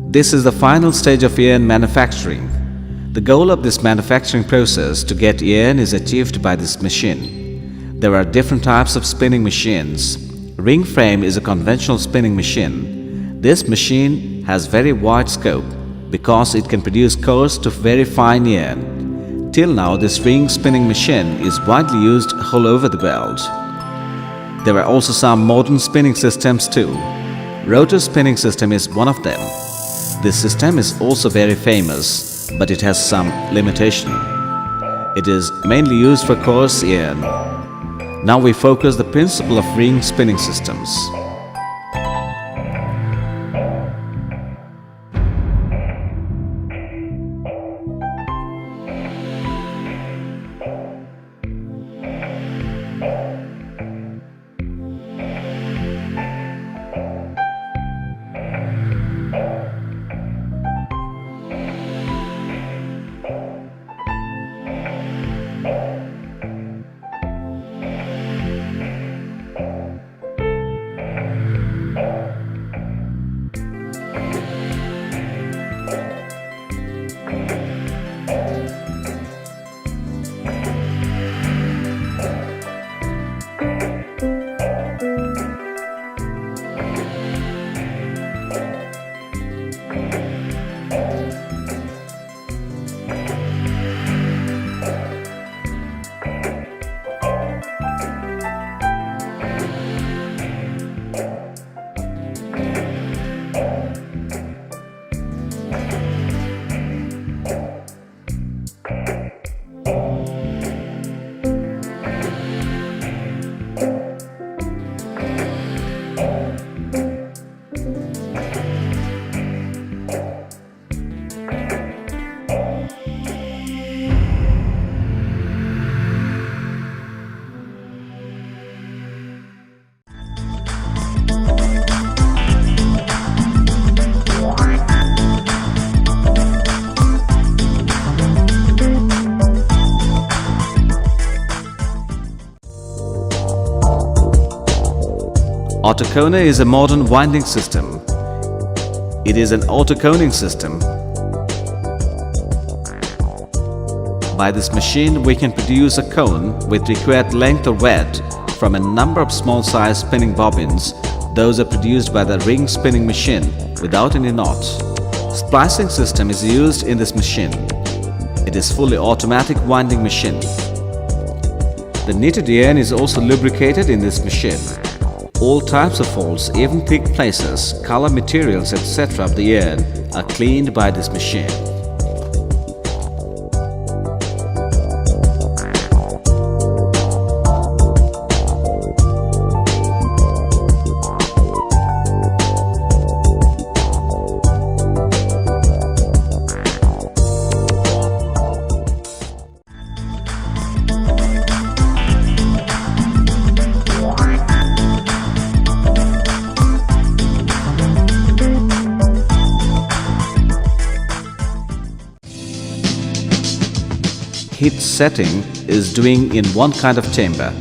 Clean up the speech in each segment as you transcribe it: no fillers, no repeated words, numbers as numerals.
This is the final stage of yarn manufacturing. The goal of this manufacturing process to get yarn is achieved by this machine. There are different types of spinning machines. Ring frame is a conventional spinning machine. This machine has very wide scope because it can produce coarse to very fine yarn. Till now, this ring spinning machine is widely used all over the world. There are also some modern spinning systems too. Rotor spinning system is one of them. This system is also very famous, but it has some limitation. It is mainly used for coarse yarn. Now we focus the principle of ring spinning systems. Autoconer is a modern winding system. It is an autoconing system. By this machine, we can produce a cone with required length or width from a number of small-sized spinning bobbins. Those are produced by the ring spinning machine without any knot. Splicing system is used in this machine. It is fully automatic winding machine. The knitted yarn is also lubricated in this machine. All types of folds, even thick places, color materials, etc. of the yarn are cleaned by this machine. Heat setting is doing in one kind of chamber.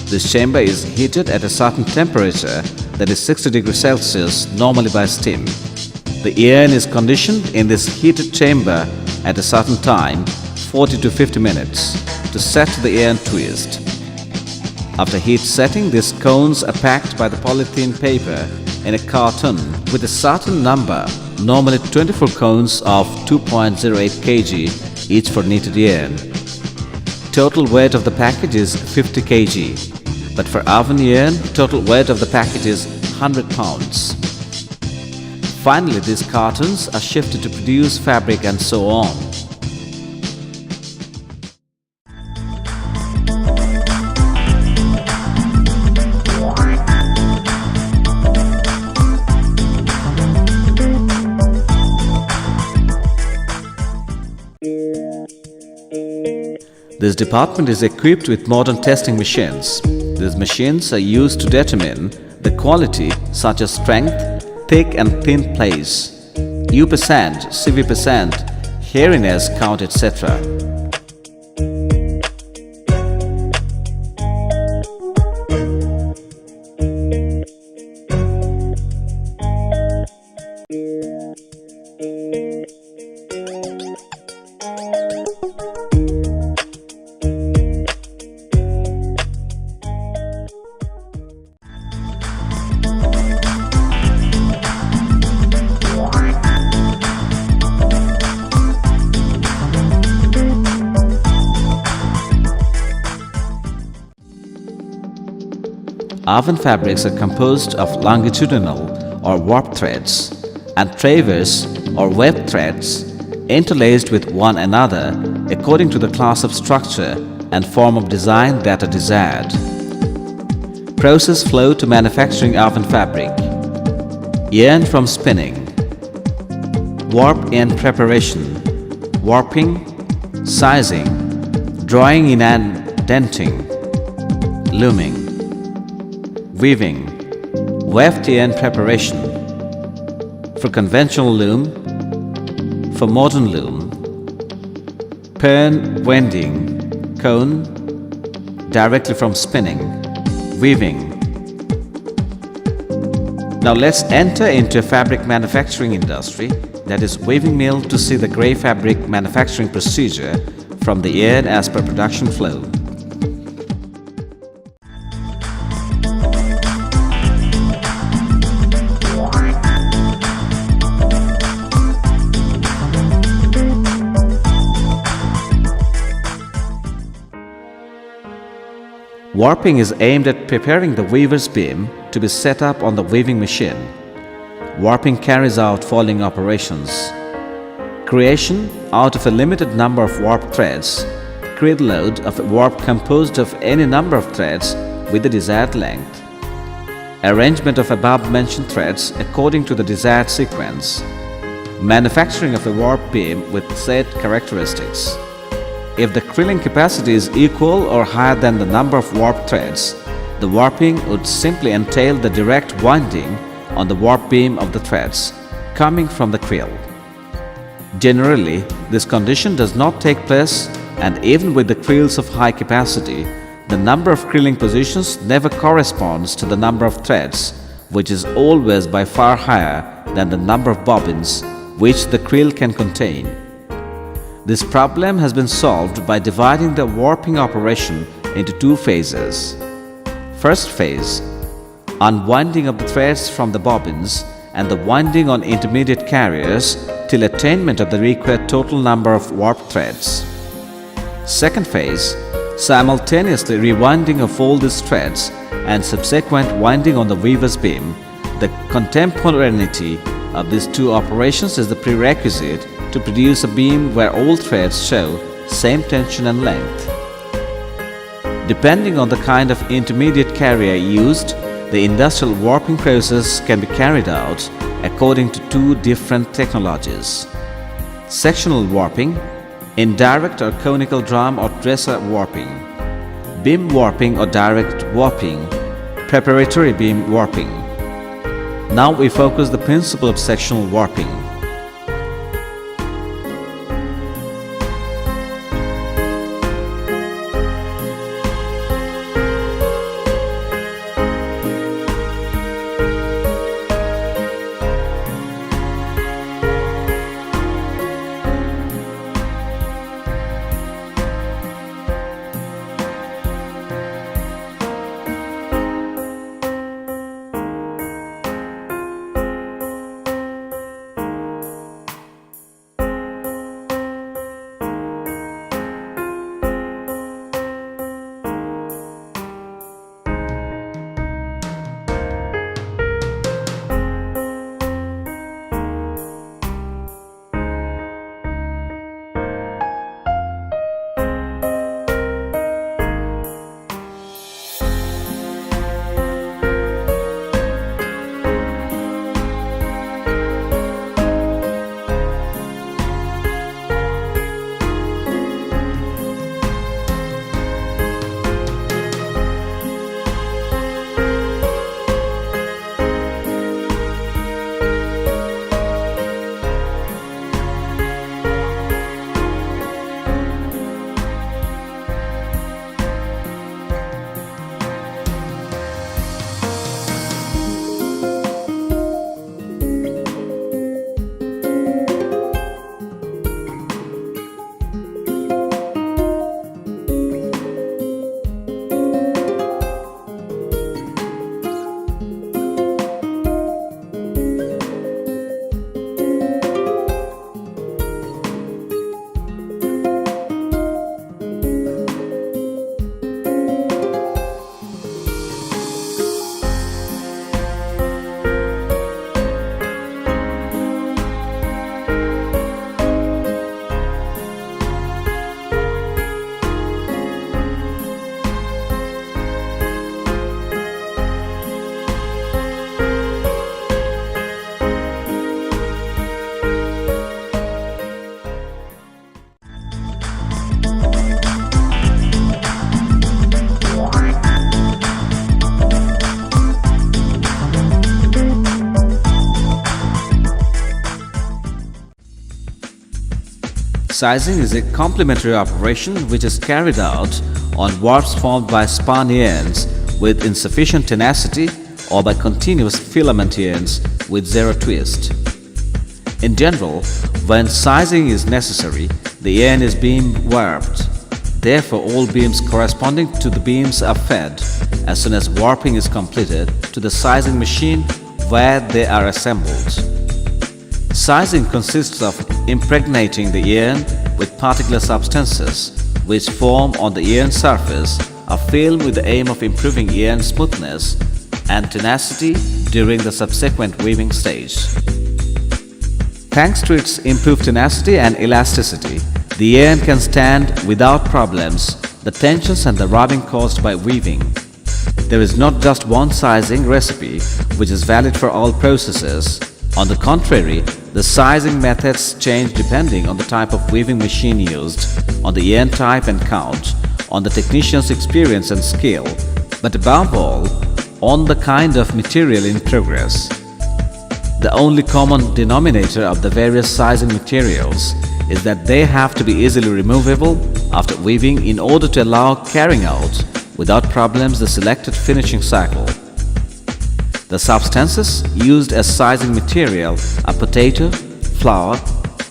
This chamber is heated at a certain temperature, that is 60 degrees Celsius, normally by steam. The yarn is conditioned in this heated chamber at a certain time, 40 to 50 minutes, to set the yarn twist. After heat setting, these cones are packed by the polythene paper in a carton with a certain number, normally 24 cones of 2.08 kg each for knitted yarn. Total weight of the package is 50 kg, but for oven yarn, total weight of the package is 100 pounds. Finally, these cartons are shifted to produce fabric and so on. This department is equipped with modern testing machines. These machines are used to determine the quality such as strength, thick and thin place, U%, CV%, hairiness count, etc. Woven fabrics are composed of longitudinal or warp threads and transverse or web threads interlaced with one another according to the class of structure and form of design that are desired. Process flow to manufacturing woven fabric. Yarn from spinning. Warp yarn preparation. Warping, sizing, drawing in and denting. Looming. Weaving. Weft yarn preparation. For conventional loom. For modern loom. Pern winding. Cone. Directly from spinning. Weaving. Now let's enter into a fabric manufacturing industry, that is weaving mill, to see the grey fabric manufacturing procedure from the yarn as per production flow. Warping is aimed at preparing the weaver's beam to be set up on the weaving machine. Warping carries out following operations. Creation out of a limited number of warp threads. Create load of a warp composed of any number of threads with the desired length. Arrangement of above-mentioned threads according to the desired sequence. Manufacturing of a warp beam with set characteristics. If the quilling capacity is equal or higher than the number of warp threads, the warping would simply entail the direct winding on the warp beam of the threads coming from the quill. Generally, this condition does not take place, and even with the quills of high capacity, the number of quilling positions never corresponds to the number of threads, which is always by far higher than the number of bobbins which the quill can contain. This problem has been solved by dividing the warping operation into two phases. First phase, unwinding of the threads from the bobbins and the winding on intermediate carriers till attainment of the required total number of warp threads. Second phase, simultaneously rewinding of all these threads and subsequent winding on the weaver's beam. The contemporaneity of these two operations is the prerequisite to produce a beam where all threads show same tension and length. Depending on the kind of intermediate carrier used, the industrial warping process can be carried out according to two different technologies. Sectional warping, indirect or conical drum or dresser warping, beam warping or direct warping, preparatory beam warping. Now we focus the principle of sectional warping. Sizing is a complementary operation which is carried out on warps formed by spun yarns with insufficient tenacity or by continuous filament yarns with zero twist. In general, when sizing is necessary, the yarn is beam warped. Therefore, all beams corresponding to the beams are fed as soon as warping is completed to the sizing machine where they are assembled. Sizing consists of impregnating the yarn with particular substances which form on the yarn surface a film with the aim of improving yarn smoothness and tenacity during the subsequent weaving stage. Thanks to its improved tenacity and elasticity, the yarn can stand without problems the tensions and the rubbing caused by weaving. There is not just one sizing recipe which is valid for all processes. On the contrary, the sizing methods change depending on the type of weaving machine used, on the yarn type and count, on the technician's experience and skill, but above all, on the kind of material in progress. The only common denominator of the various sizing materials is that they have to be easily removable after weaving in order to allow carrying out without problems the selected finishing cycle. The substances used as sizing material are potato, flour,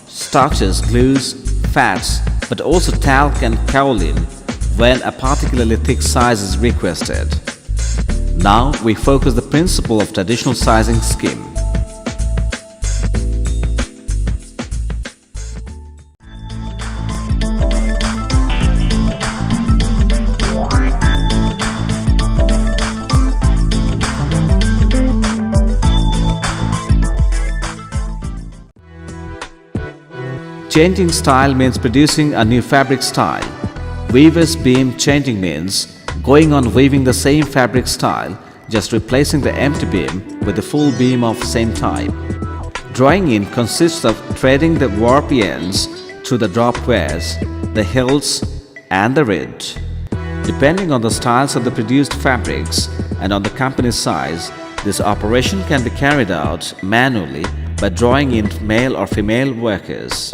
starches, glues, fats, but also talc and kaolin when a particularly thick size is requested. Now we focus the principle of traditional sizing scheme. Changing style means producing a new fabric style. Weaver's beam changing means going on weaving the same fabric style, just replacing the empty beam with a full beam of same type. Drawing in consists of threading the warp ends through the drop wares, the hilts and the ridge. Depending on the styles of the produced fabrics and on the company's size, this operation can be carried out manually by drawing in male or female workers.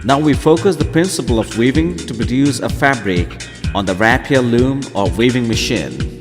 Now we focus the principle of weaving to produce a fabric on the rapier loom or weaving machine.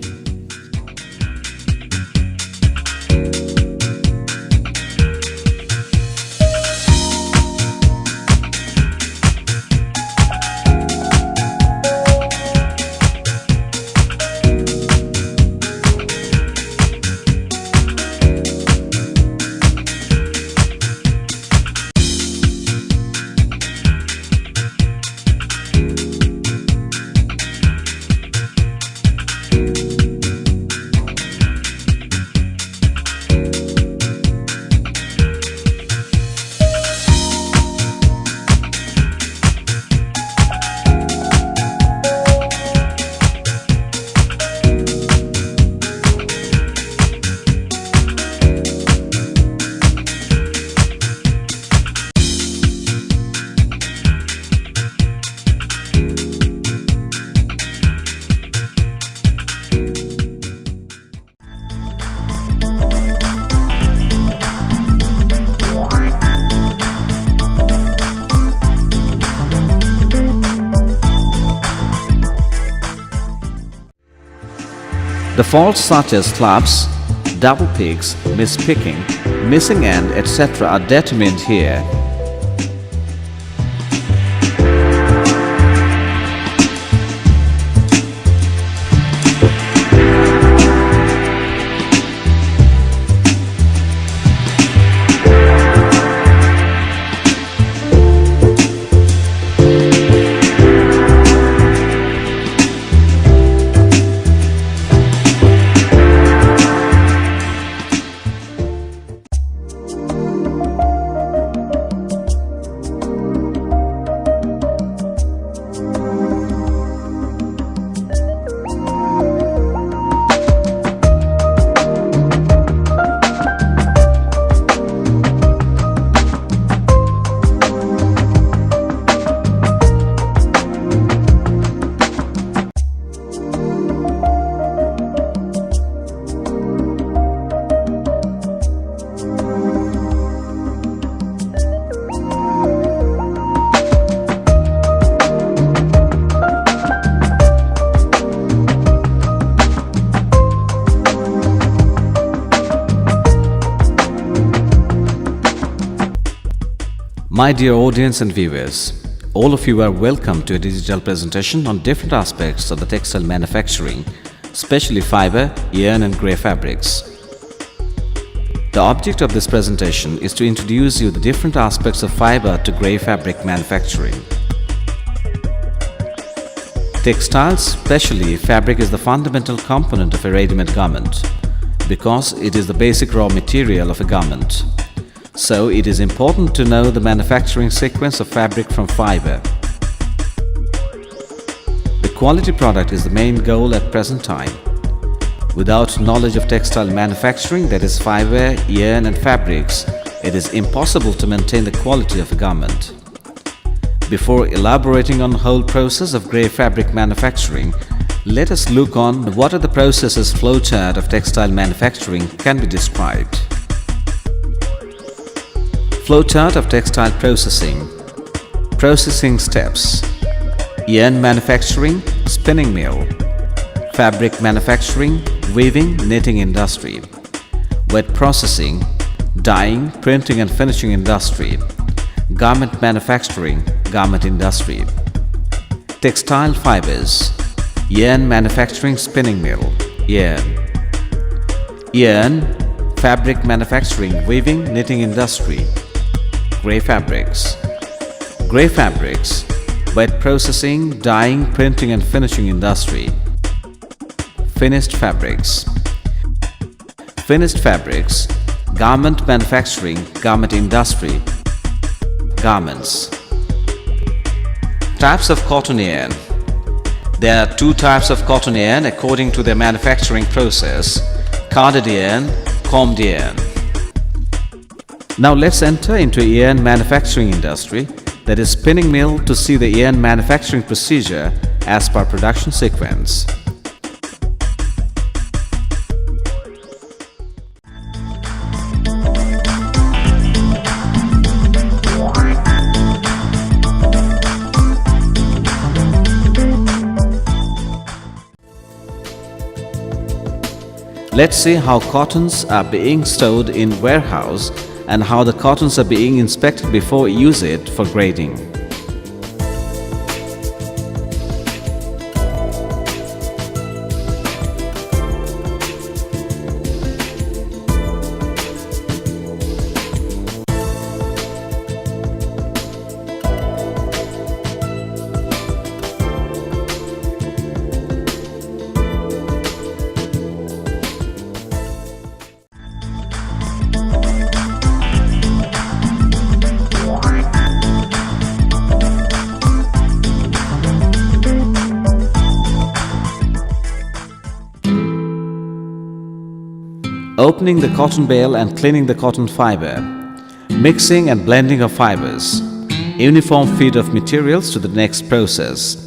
The faults such as clubs, double picks, mispicking, missing end, etc. are determined here. My dear audience and viewers, all of you are welcome to a digital presentation on different aspects of the textile manufacturing, especially fiber, yarn and grey fabrics. The object of this presentation is to introduce you the different aspects of fiber to grey fabric manufacturing. Textiles, especially fabric, is the fundamental component of a ready-made garment because it is the basic raw material of a garment. So it is important to know the manufacturing sequence of fabric from fiber. The quality product is the main goal at present time. Without knowledge of textile manufacturing, that is fiber, yarn and fabrics, it is impossible to maintain the quality of a garment. Before elaborating on the whole process of grey fabric manufacturing, let us look on what are the processes flowchart of textile manufacturing can be described. Flowchart of textile processing. Processing steps: yarn manufacturing, spinning mill; fabric manufacturing, weaving, knitting industry; wet processing, dyeing, printing and finishing industry; garment manufacturing, garment industry; textile fibers, yarn manufacturing, spinning mill, yarn, fabric manufacturing, weaving, knitting industry; grey fabrics, wet processing, dyeing, printing and finishing industry; finished fabrics, garment manufacturing, garment industry; garments. Types of cotton yarn. There are two types of cotton yarn according to their manufacturing process: carded yarn, combed yarn. Now let's enter into yarn manufacturing industry, that is spinning mill, to see the yarn manufacturing procedure as per production sequence. Let's see how cottons are being stored in warehouse and how the cottons are being inspected before use it for grading. Opening the cotton bale and cleaning the cotton fiber, mixing and blending of fibers, uniform feed of materials to the next process.